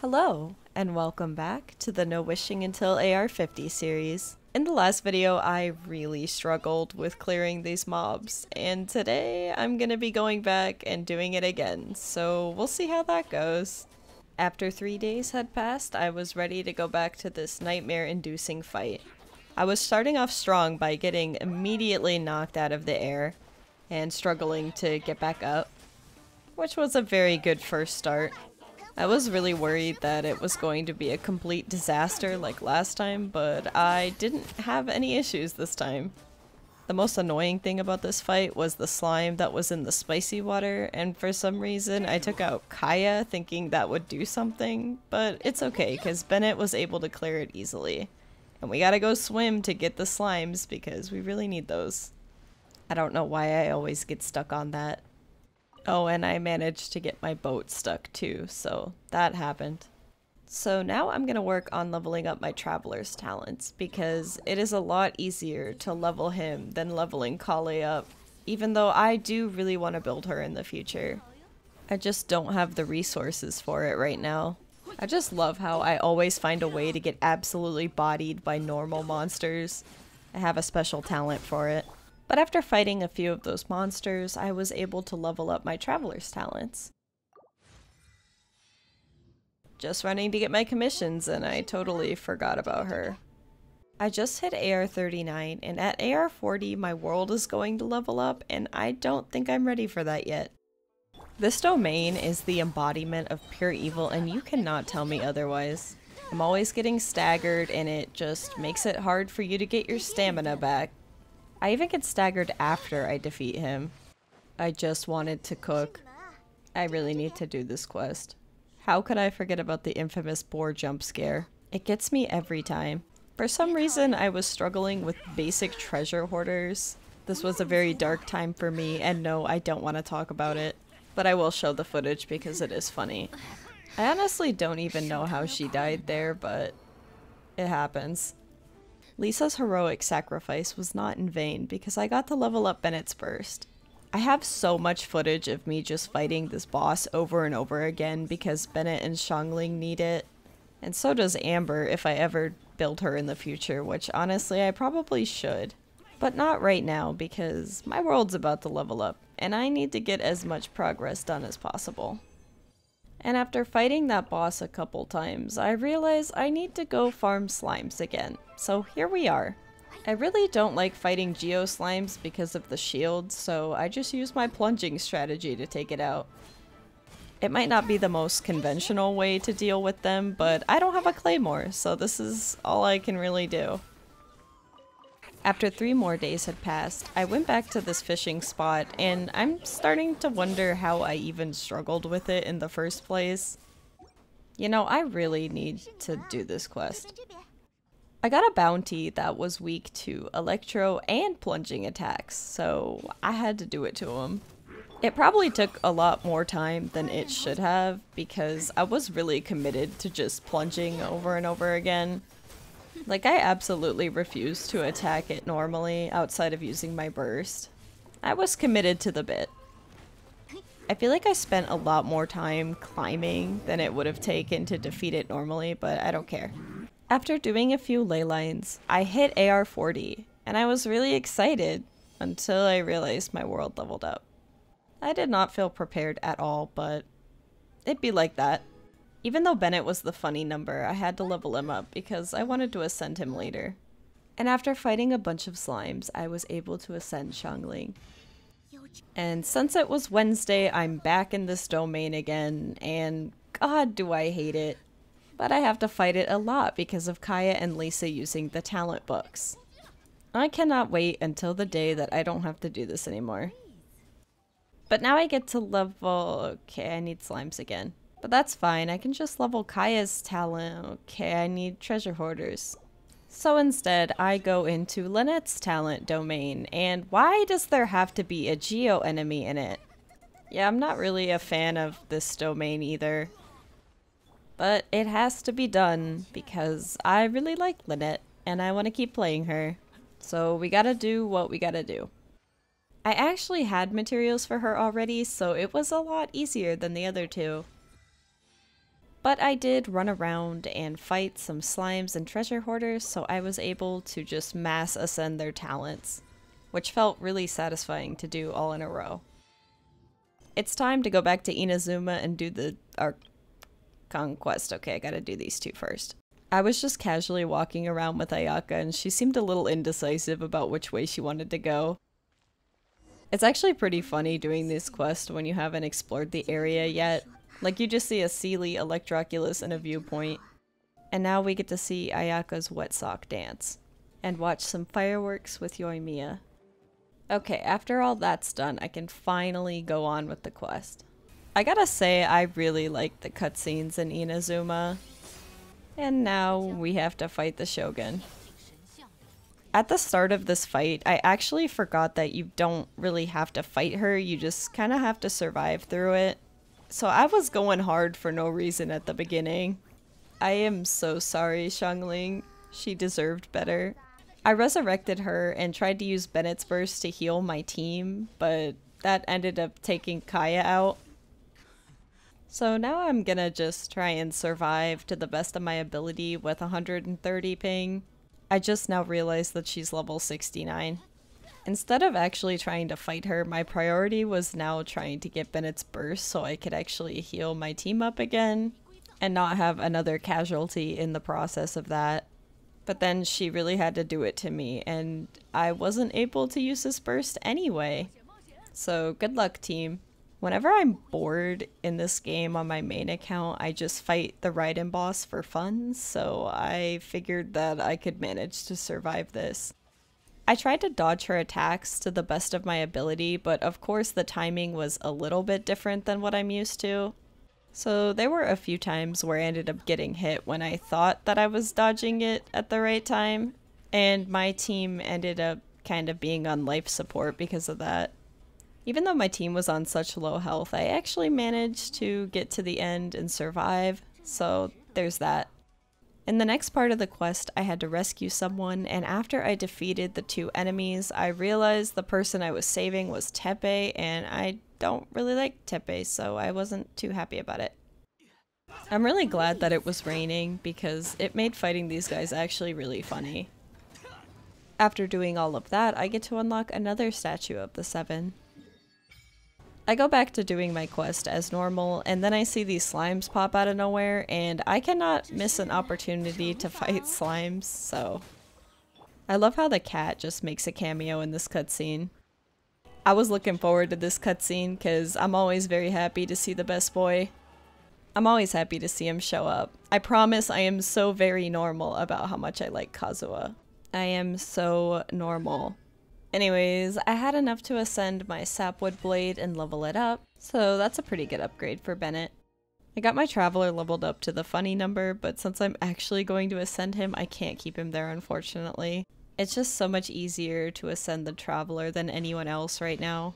Hello, and welcome back to the No Wishing Until AR50 series. In the last video, I really struggled with clearing these mobs, and today I'm gonna be going back and doing it again, so we'll see how that goes. After 3 days had passed, I was ready to go back to this nightmare-inducing fight. I was starting off strong by getting immediately knocked out of the air, and struggling to get back up, which was a very good first start. I was really worried that it was going to be a complete disaster like last time, but I didn't have any issues this time. The most annoying thing about this fight was the slime that was in the spicy water, and for some reason I took out Kaya thinking that would do something, but it's okay because Bennett was able to clear it easily. And we gotta go swim to get the slimes because we really need those. I don't know why I always get stuck on that. Oh, and I managed to get my boat stuck too, so that happened. So now I'm gonna work on leveling up my Traveler's talents, because it is a lot easier to level him than leveling Kale up, even though I do really want to build her in the future. I just don't have the resources for it right now. I just love how I always find a way to get absolutely bodied by normal monsters. I have a special talent for it. But after fighting a few of those monsters, I was able to level up my Traveler's talents. Just running to get my commissions, and I totally forgot about her. I just hit AR 39, and at AR 40 my world is going to level up, and I don't think I'm ready for that yet. This domain is the embodiment of pure evil, and you cannot tell me otherwise. I'm always getting staggered, and it just makes it hard for you to get your stamina back. I even get staggered after I defeat him. I just wanted to cook. I really need to do this quest. How could I forget about the infamous boar jump scare? It gets me every time. For some reason, I was struggling with basic treasure hoarders. This was a very dark time for me, and no, I don't want to talk about it. But I will show the footage because it is funny. I honestly don't even know how she died there, but it happens. Lisa's heroic sacrifice was not in vain because I got to level up Bennett's first. I have so much footage of me just fighting this boss over and over again because Bennett and Xiangling need it. And so does Amber if I ever build her in the future, which honestly I probably should. But not right now because my world's about to level up and I need to get as much progress done as possible. And after fighting that boss a couple times, I realized I need to go farm slimes again. So here we are. I really don't like fighting Geo slimes because of the shield, so I just use my plunging strategy to take it out. It might not be the most conventional way to deal with them, but I don't have a claymore, so this is all I can really do. After 3 more days had passed, I went back to this fishing spot, and I'm starting to wonder how I even struggled with it in the first place. You know, I really need to do this quest. I got a bounty that was weak to electro and plunging attacks, so I had to do it to him. It probably took a lot more time than it should have, because I was really committed to just plunging over and over again. Like, I absolutely refused to attack it normally outside of using my burst. I was committed to the bit. I feel like I spent a lot more time climbing than it would have taken to defeat it normally, but I don't care. After doing a few ley lines, I hit AR 40, and I was really excited until I realized my world leveled up. I did not feel prepared at all, but it'd be like that. Even though Bennett was the funny number, I had to level him up because I wanted to ascend him later. And after fighting a bunch of slimes, I was able to ascend Xiangling. And since it was Wednesday, I'm back in this domain again, and god do I hate it. But I have to fight it a lot because of Kaya and Lisa using the talent books. I cannot wait until the day that I don't have to do this anymore. But now I get to level... Okay, I need slimes again. But that's fine, I can just level Kaya's talent. Okay, I need treasure hoarders. So instead, I go into Lynette's talent domain, and why does there have to be a Geo enemy in it? Yeah, I'm not really a fan of this domain either. But it has to be done, because I really like Lynette, and I want to keep playing her. So we gotta do what we gotta do. I actually had materials for her already, so it was a lot easier than the other two. But I did run around and fight some slimes and treasure hoarders, so I was able to just mass ascend their talents, which felt really satisfying to do all in a row. It's time to go back to Inazuma and do our conquest. Okay, I gotta do these two first. I was just casually walking around with Ayaka and she seemed a little indecisive about which way she wanted to go. It's actually pretty funny doing this quest when you haven't explored the area yet. Like, you just see a Sealy, Electroculus, and a viewpoint. And now we get to see Ayaka's wet sock dance. And watch some fireworks with Yoimiya. Okay, after all that's done, I can finally go on with the quest. I gotta say, I really like the cutscenes in Inazuma. And now we have to fight the Shogun. At the start of this fight, I actually forgot that you don't really have to fight her, you just kind of have to survive through it. So I was going hard for no reason at the beginning. I am so sorry, Xiangling. She deserved better. I resurrected her and tried to use Bennett's Burst to heal my team, but that ended up taking Kaya out. So now I'm gonna just try and survive to the best of my ability with 130 ping. I just now realized that she's level 69. Instead of actually trying to fight her, my priority was now trying to get Bennett's Burst so I could actually heal my team up again and not have another casualty in the process of that. But then she really had to do it to me and I wasn't able to use this burst anyway. So good luck, team. Whenever I'm bored in this game on my main account, I just fight the Raiden boss for fun, so I figured that I could manage to survive this. I tried to dodge her attacks to the best of my ability, but of course the timing was a little bit different than what I'm used to. So there were a few times where I ended up getting hit when I thought that I was dodging it at the right time, and my team ended up kind of being on life support because of that. Even though my team was on such low health, I actually managed to get to the end and survive, so there's that. In the next part of the quest, I had to rescue someone, and after I defeated the two enemies, I realized the person I was saving was Teppei, and I don't really like Teppei, so I wasn't too happy about it. I'm really glad that it was raining, because it made fighting these guys actually really funny. After doing all of that, I get to unlock another statue of the Seven. I go back to doing my quest as normal, and then I see these slimes pop out of nowhere, and I cannot miss an opportunity to fight slimes, so... I love how the cat just makes a cameo in this cutscene. I was looking forward to this cutscene, because I'm always very happy to see the best boy. I'm always happy to see him show up. I promise I am so very normal about how much I like Kazuha. I am so normal. Anyways, I had enough to ascend my sapwood blade and level it up, so that's a pretty good upgrade for Bennett. I got my traveler leveled up to the funny number, but since I'm actually going to ascend him, I can't keep him there, unfortunately. It's just so much easier to ascend the traveler than anyone else right now.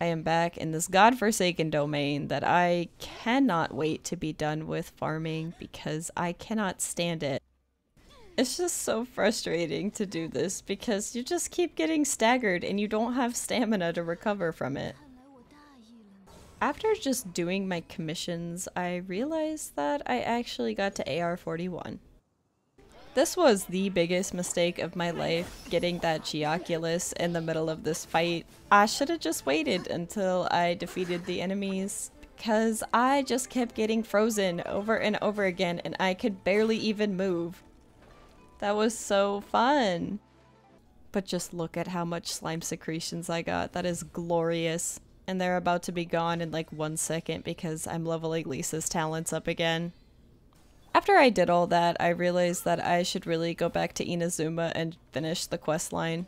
I am back in this godforsaken domain that I cannot wait to be done with farming because I cannot stand it. It's just so frustrating to do this because you just keep getting staggered and you don't have stamina to recover from it. After just doing my commissions, I realized that I actually got to AR-41. This was the biggest mistake of my life, getting that Geoculus in the middle of this fight. I should have just waited until I defeated the enemies, because I just kept getting frozen over and over again and I could barely even move. That was so fun. But just look at how much slime secretions I got. That is glorious. And they're about to be gone in like 1 second because I'm leveling Lisa's talents up again. After I did all that, I realized that I should really go back to Inazuma and finish the quest line.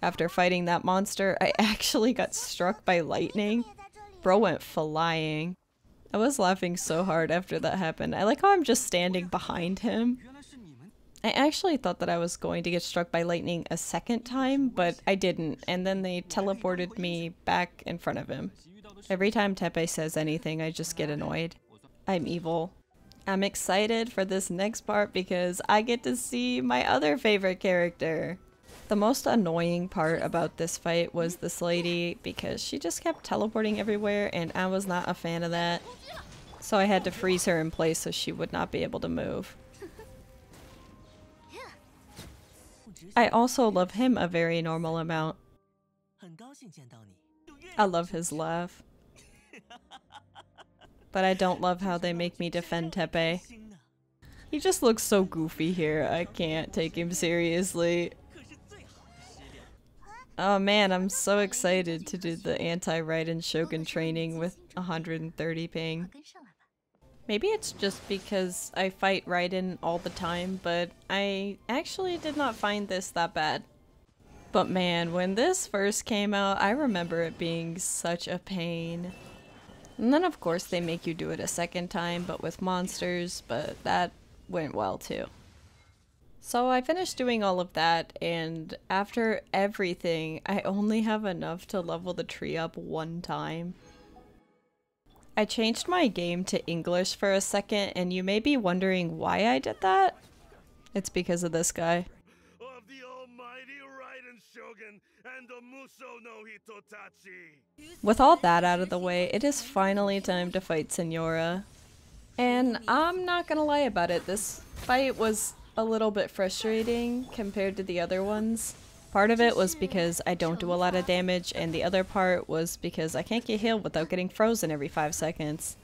After fighting that monster, I actually got struck by lightning. Bro went flying. I was laughing so hard after that happened. I like how I'm just standing behind him. I actually thought that I was going to get struck by lightning a second time, but I didn't, and then they teleported me back in front of him. Every time Teppei says anything, I just get annoyed. I'm evil. I'm excited for this next part because I get to see my other favorite character. The most annoying part about this fight was this lady because she just kept teleporting everywhere and I was not a fan of that. So I had to freeze her in place so she would not be able to move. I also love him a very normal amount. I love his laugh. But I don't love how they make me defend Tepe. He just looks so goofy here, I can't take him seriously. Oh man, I'm so excited to do the anti-Raiden Shogun training with 130 ping. Maybe it's just because I fight Raiden all the time, but I actually did not find this that bad. But man, when this first came out, I remember it being such a pain. And then of course they make you do it a second time, but with monsters, but that went well too. So I finished doing all of that, and after everything, I only have enough to level the tree up one time. I changed my game to English for a second, and you may be wondering why I did that. It's because of this guy. Of the almighty Raiden Shogun and the Muso no Hitotachi. With all that out of the way, it is finally time to fight Senora. And I'm not gonna lie about it, this fight was a little bit frustrating compared to the other ones. Part of it was because I don't do a lot of damage, and the other part was because I can't get healed without getting frozen every 5 seconds.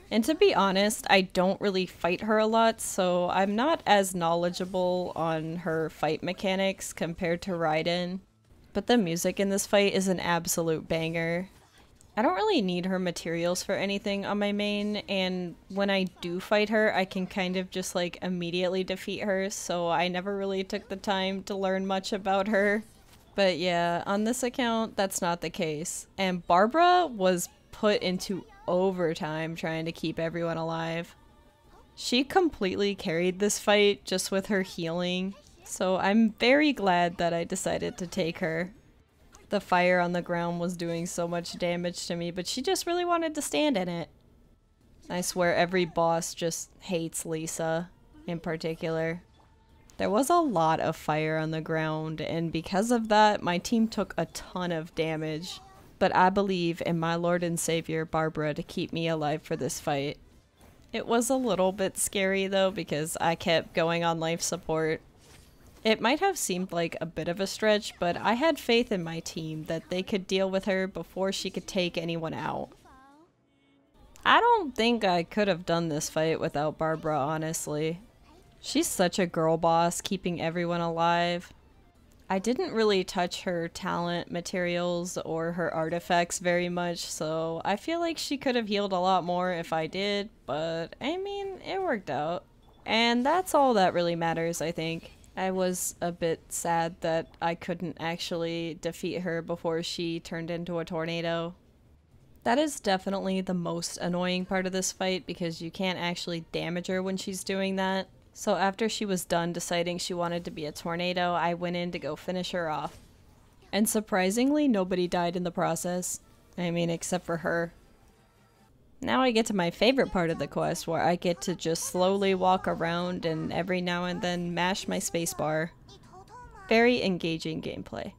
And to be honest, I don't really fight her a lot, so I'm not as knowledgeable on her fight mechanics compared to Raiden. But the music in this fight is an absolute banger. I don't really need her materials for anything on my main, and when I do fight her, I can kind of just like immediately defeat her, so I never really took the time to learn much about her. But yeah, on this account, that's not the case. And Barbara was put into overtime trying to keep everyone alive. She completely carried this fight just with her healing, so I'm very glad that I decided to take her. The fire on the ground was doing so much damage to me, but she just really wanted to stand in it. I swear every boss just hates Lisa, in particular. There was a lot of fire on the ground, and because of that, my team took a ton of damage. But I believe in my Lord and Savior, Barbara, to keep me alive for this fight. It was a little bit scary though, because I kept going on life support. It might have seemed like a bit of a stretch, but I had faith in my team that they could deal with her before she could take anyone out. I don't think I could have done this fight without Barbara, honestly. She's such a girl boss, keeping everyone alive. I didn't really touch her talent materials or her artifacts very much, so I feel like she could have healed a lot more if I did, but I mean, it worked out. And that's all that really matters, I think. I was a bit sad that I couldn't actually defeat her before she turned into a tornado. That is definitely the most annoying part of this fight because you can't actually damage her when she's doing that. So after she was done deciding she wanted to be a tornado, I went in to go finish her off. And surprisingly, nobody died in the process. I mean, except for her. Now I get to my favorite part of the quest, where I get to just slowly walk around and every now and then mash my spacebar. Very engaging gameplay.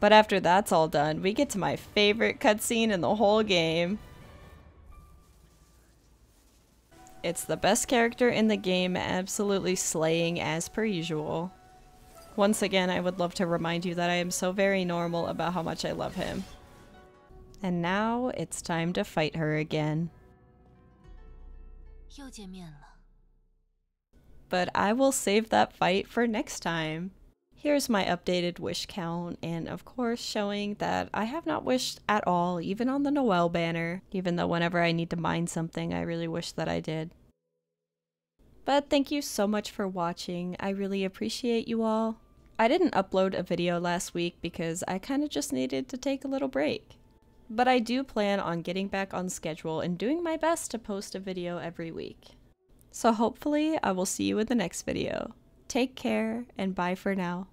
But after that's all done, we get to my favorite cutscene in the whole game. It's the best character in the game, absolutely slaying as per usual. Once again, I would love to remind you that I am so very normal about how much I love him. And now it's time to fight her again. But I will save that fight for next time. Here's my updated wish count, and of course showing that I have not wished at all, even on the Noel banner, even though whenever I need to mine something, I really wish that I did. But thank you so much for watching, I really appreciate you all. I didn't upload a video last week because I kind of just needed to take a little break. But I do plan on getting back on schedule and doing my best to post a video every week. So hopefully I will see you in the next video. Take care and bye for now.